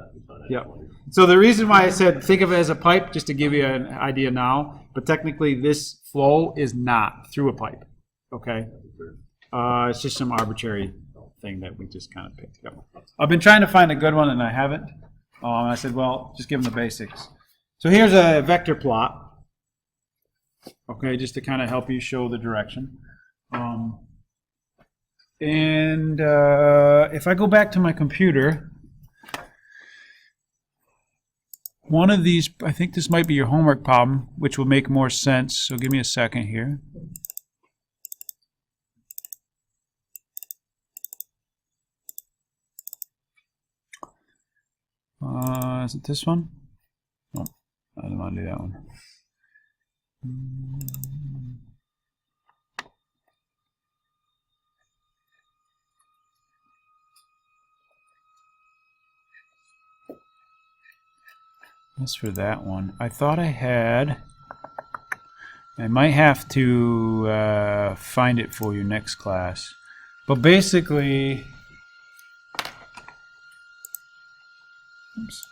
Yep. So the reason why I said think of it as a pipe, just to give you an idea now, but technically this flow is not through a pipe. Okay. It's just some arbitrary thing that we just kind of picked up. I've been trying to find a good one and I haven't. I said, well, just give them the basics. So here's a vector plot. Okay, just to kind of help you show the direction. If I go back to my computer, one of these, I think this might be your homework problem, which will make more sense. So give me a second here. Is it this one? No, I don't want to do that one. That's for that one. I thought I had. I might have to find it for you next class. But basically, oops.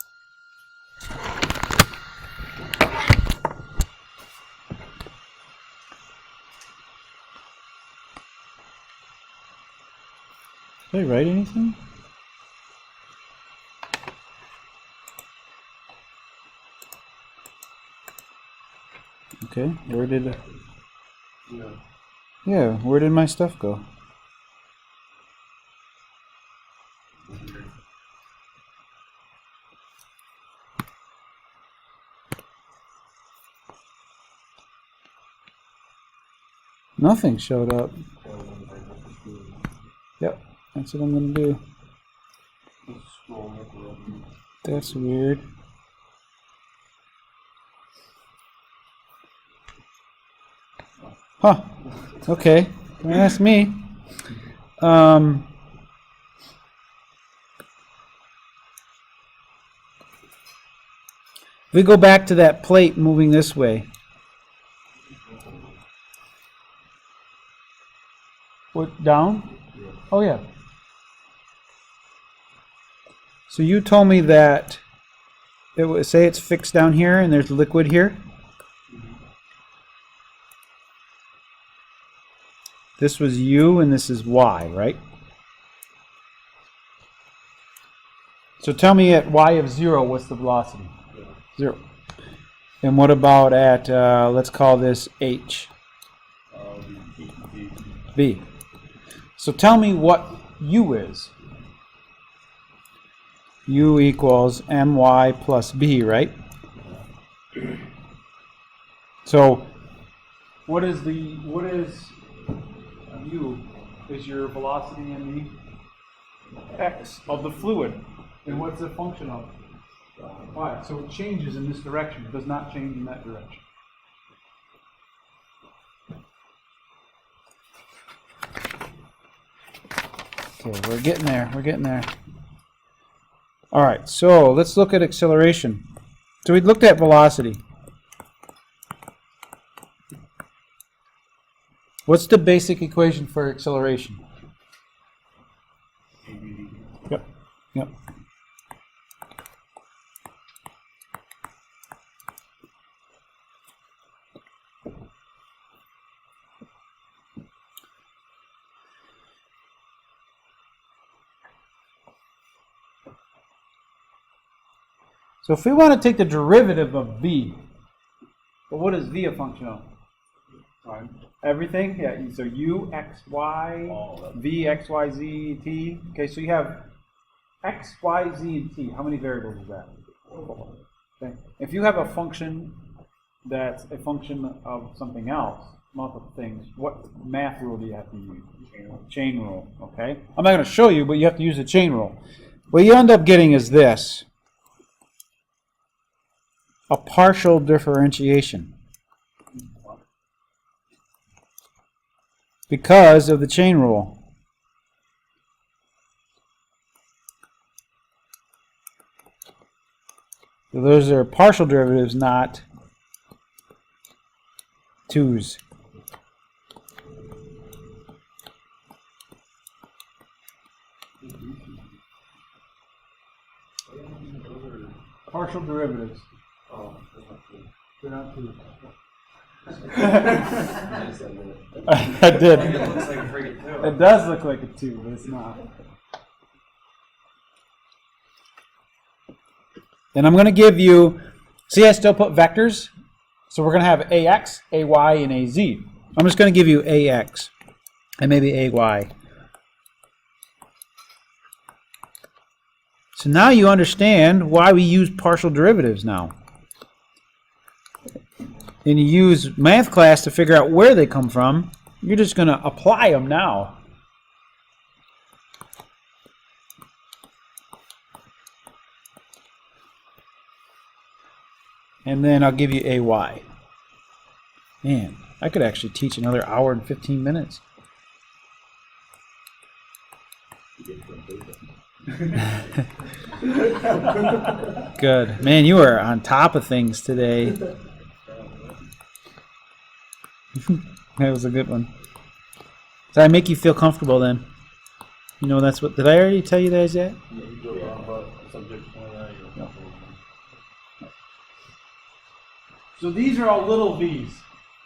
Did I write anything? Okay, where did where did my stuff go? Nothing showed up. Yep, that's what I'm gonna do. That's weird. Huh. Okay. Don't ask me. We go back to that plate moving this way. What, down? Oh yeah. So you told me that it was, say it's fixed down here and there's liquid here. This was U and this is Y, right? So tell me at Y of 0, what's the velocity? 0. And what about at, let's call this H? V. So tell me what U is. U equals my plus b, right? So what is U is your velocity in the x of the fluid. And what's the function of y? So it changes in this direction. It does not change in that direction. Okay, we're getting there. We're getting there. All right, so let's look at acceleration. So we looked at velocity. What's the basic equation for acceleration? Yep. Yep. So if we want to take the derivative of v, well, what is v a function of? Time. Everything? Yeah, so u, x, y, v, x, y, z, t. Okay, so you have x, y, z, and t. How many variables is that? Okay. If you have a function that's a function of something else, multiple things, what math rule do you have to use? Chain rule, okay? I'm not going to show you, but you have to use the chain rule. What you end up getting is this. A partial differentiation. Because of the chain rule. So those are partial derivatives, not twos. Partial derivatives. Oh, They're not twos. that's not good. I did. It looks like a friggin' two. It does look like a 2, but it's not. And I'm going to give you, see I still put vectors? So we're going to have AX, AY, and AZ. I'm just going to give you AX and maybe AY. So now you understand why we use partial derivatives now. And you use math class to figure out where they come from. You're just going to apply them now. And then I'll give you AY. Man, I could actually teach another hour and 15 minutes. Good. Man, you are on top of things today. That was a good one. Does that make you feel comfortable then? You know that's what, did I already tell you guys that? So these are all little v's,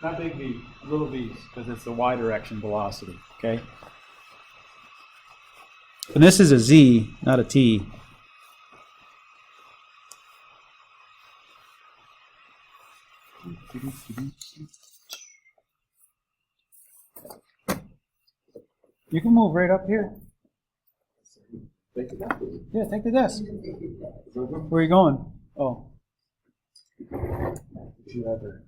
not big V, little v's, because it's the y direction velocity, okay? And this is a z, not a t. You can move right up here. Yeah, take the desk. Where are you going? Oh. Whoever.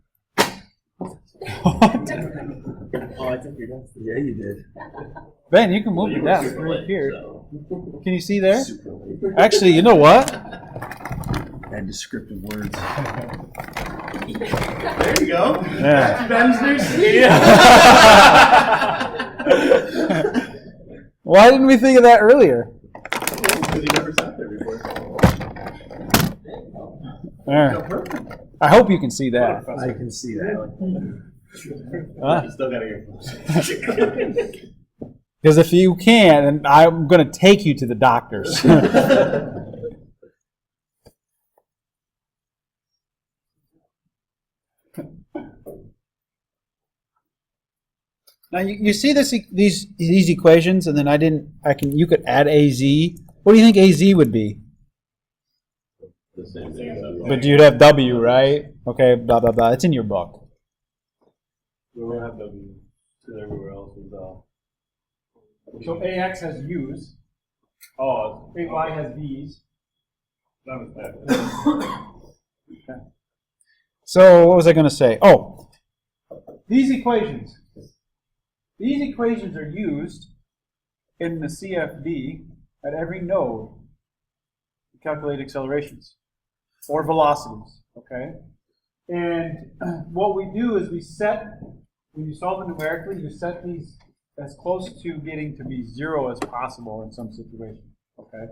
What? Oh, I took your desk. Yeah, you did. Ben, you can move the desk right here. So. Can you see there? Super late. Actually, you know what? And descriptive words. There you go. Yeah. Ben's new Why didn't we think of that earlier? Because you never sat there before. There. I hope you can see that. I can see that. Huh? You still gotta get Because if you can, and I'm going to take you to the doctors. Now you see these equations, and then you could add AZ. What do you think AZ would be? The same thing. But you'd have W, right? Okay, blah blah blah. It's in your book. We don't have W, because everywhere else is So AX has U's. Oh, AY has V's. that was bad. Okay. So what was I going to say? Oh, these equations. These equations are used in the CFD at every node to calculate accelerations or velocities, okay? And what we do is we set, when you solve it numerically, you set these as close to getting to be 0 as possible in some situations, okay?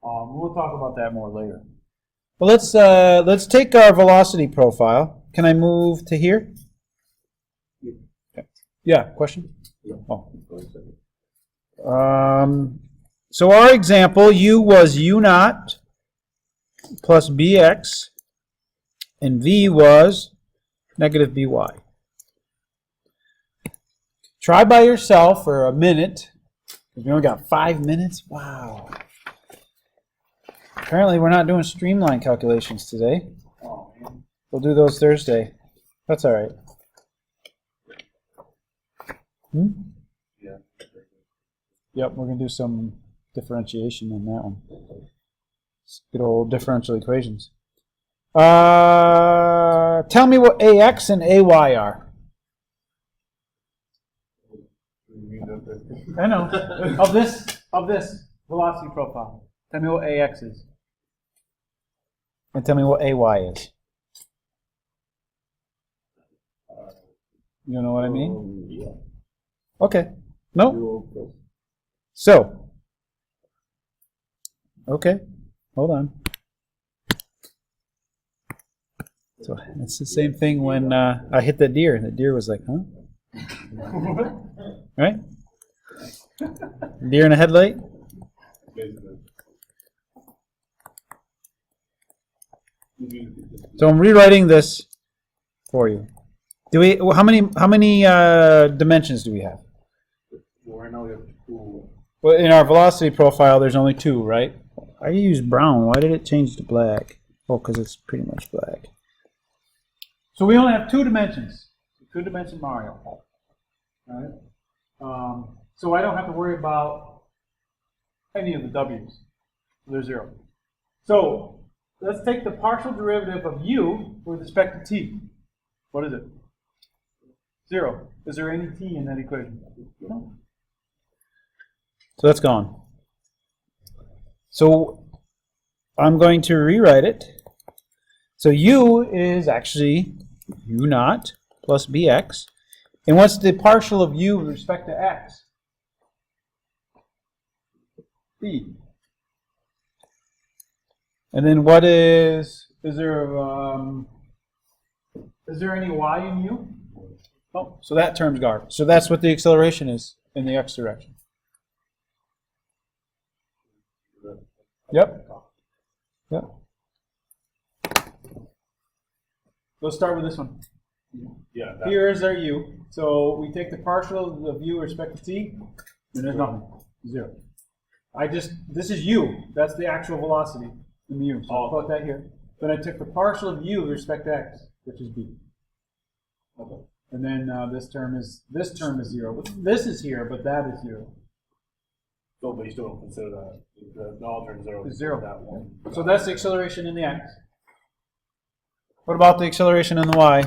We'll talk about that more later. But let's take our velocity profile. Can I move to here? Okay. Yeah, question? Oh. So our example, U was U naught plus BX, and V was negative BY. Try by yourself for a minute. We only got 5 minutes. Wow. Apparently we're not doing streamline calculations today. We'll do those Thursday. That's all right. Yeah. Yep, we're going to do some differentiation in that one. Good old differential equations. Tell me what AX and AY are. I know. Of this velocity profile. Tell me what AX is. And tell me what AY is. You know what I mean? Yeah. Okay. No? So. Okay. Hold on. So it's the same thing when I hit that deer, and the deer was like, huh? Right? Deer in a headlight? So I'm rewriting this for you. Do we? How many dimensions do we have? Well, right now we have 2. Well, in our velocity profile, there's only 2, right? I used brown. Why did it change to black? Oh, because it's pretty much black. So we only have 2 dimensions. 2-dimension Mario. All right. So I don't have to worry about any of the W's. They're 0. So let's take the partial derivative of u with respect to t. What is it? 0. Is there any t in that equation? No. So that's gone. So I'm going to rewrite it. So u is actually u naught plus bx. And what's the partial of u with respect to x? B. And then what is there any y in u? Oh, so that term's garbage. So that's what the acceleration is in the x direction. Yep. Yep. Let's start with this one. Yeah. Here is our u. So we take the partial of u with respect to t, and there's nothing. 0. This is u. That's the actual velocity in the u. So I'll put that here. Then I took the partial of u with respect to x, which is b. Okay. And then this term is 0. But this is here, but that is 0. So, but you still don't consider that the alternate 0 Is 0. That one. So that's the acceleration in the x. What about the acceleration in the y?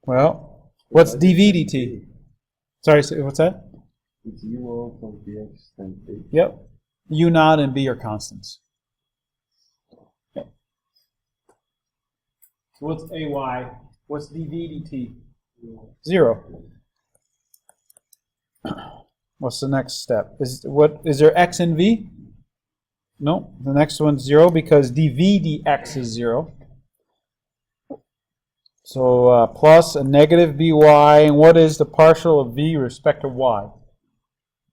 Well, what's dv dt? Sorry, what's that? It's u plus bx times b. Yep. U naught and b are constants. Okay. So what's ay? What's dv dt? 0. What's the next step? Is there x in v? No. The next one's 0 because dv dx is 0. So plus a negative by, and what is the partial of v with respect to y?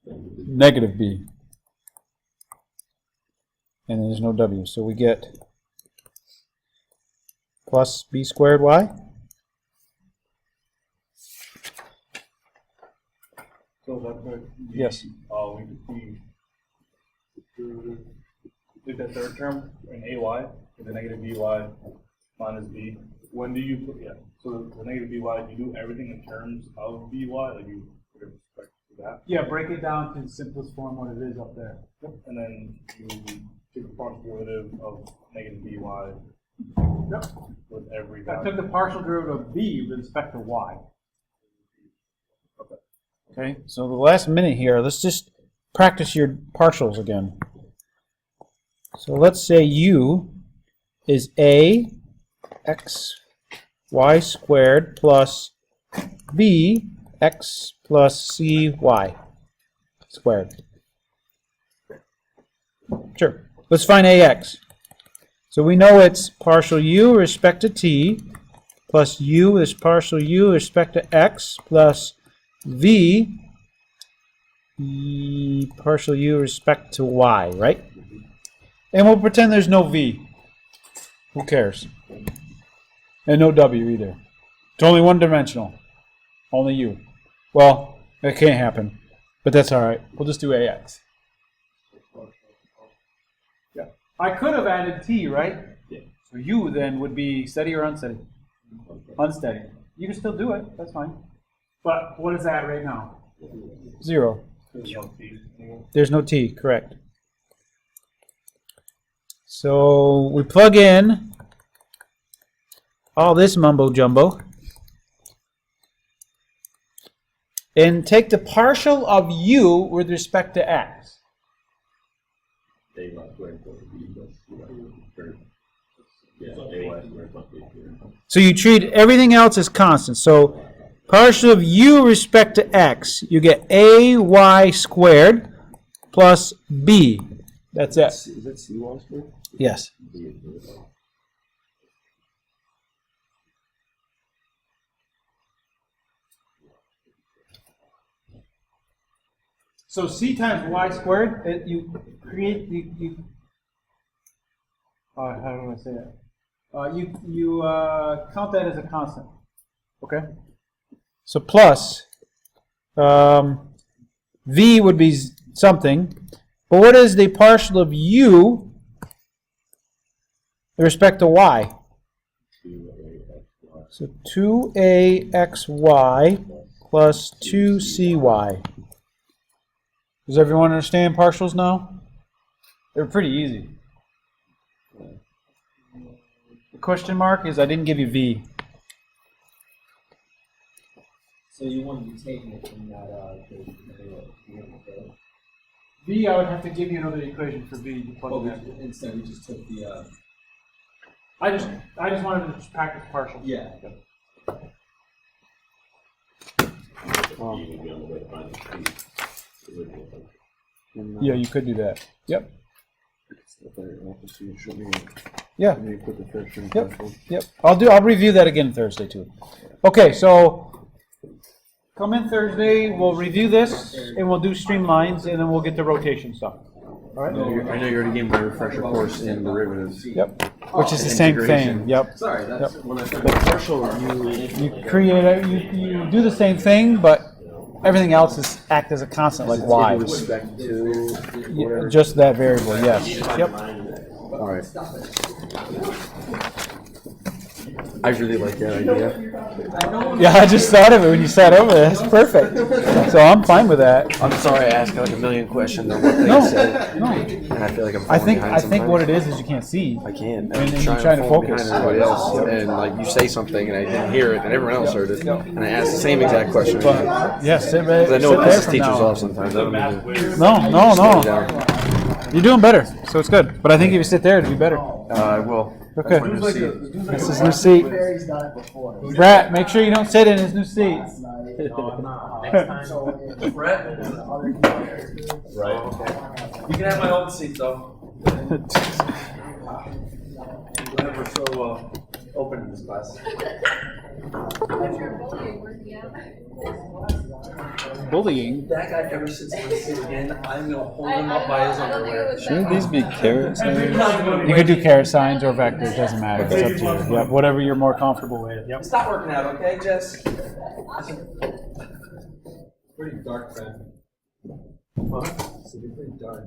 Negative b. And there's no w, so we get plus b squared y. So that's good. Yes. We could see the third term in ay is a negative by minus b. When do you put So the negative by, do you do everything in terms of by, like you with respect to that? Yeah, break it down to the simplest form, what it is up there. And then you take the partial derivative of negative by Yep. with every I value. took the partial derivative of b with respect to y. Okay, so the last minute here, let's just practice your partials again. So let's say u is a x y squared plus b x plus c y squared. Sure. Let's find ax. So we know it's partial u with respect to t plus u is partial u with respect to x plus v partial u with respect to y, right? And we'll pretend there's no v. Who cares? And no w either. It's only one dimensional. Only u. Well, that can't happen. But that's alright. We'll just do ax. Yeah. I could have added t, right? Yeah. So u then would be steady or unsteady? Unsteady. You can still do it. That's fine. But what is that right now? 0. There's no t anymore. There's no t, correct. So we plug in all this mumbo jumbo. and take the partial of u with respect to x. A y squared plus b plus c y squared. Yeah, a y squared plus b squared. So you treat everything else as constant. So partial of u respect to x, you get ay squared plus b. That's it. Is that CY squared? Yes. So c times y squared, you create how do I say that? You count that as a constant. Okay. So plus v would be something, but what is the partial of u with respect to y? So 2axy plus 2cy. Does everyone understand partials now? They're pretty easy. The question mark is I didn't give you v. So you want to be taking it from that V, I would have to give you another equation for v. To plug in. instead we just took the I just wanted to practice partials. yeah. Wow. You would be on the way to find the original function. Yeah, you could do that. Yep. Yeah. Yeah. Yep. I'll review that again Thursday too. Okay, so come in Thursday, we'll review this and we'll do streamlines and then we'll get the rotation stuff. All right? I know you already gave me a refresher course in derivatives. Yep. Which is the same thing. Yep. Sorry, that's Yep. when I The partial You create you do the same thing, but everything else is act as a constant like y. with respect to Yeah, whatever. just that variable. Yes. Yep. All right. I really like that idea. Yeah, I just thought of it when you sat over there. That's perfect. So I'm fine with that. I'm sorry I asked like a million questions on what they No, said, no. and I feel like I'm I falling think behind what it sometimes. is you can't see. I can't. And then you're trying to fall focus. behind everybody else, and like you say something, and I didn't hear it, and everyone else heard it, and I asked the same exact question. But yes, sit right. Because I know sit it there pisses from teachers now on. off sometimes. I don't mean to No. slow you down. You're doing better, so it's good. But I think if you sit there, it'll be better. I will. Okay. That's my new seat. This is new seat. Brett, make sure you don't sit in his new seat. Right. You can have my old seat though. Glad we're so open in this class. Bullying. That guy ever sits in my seat again, I'm gonna hold him up by his underwear. Shouldn't these be carrots? You could do caret signs or vectors. Doesn't matter. It's up to you. Yep. Whatever you're more comfortable with. Yep. Stop working out, okay, Jess? pretty dark then. It's pretty dark.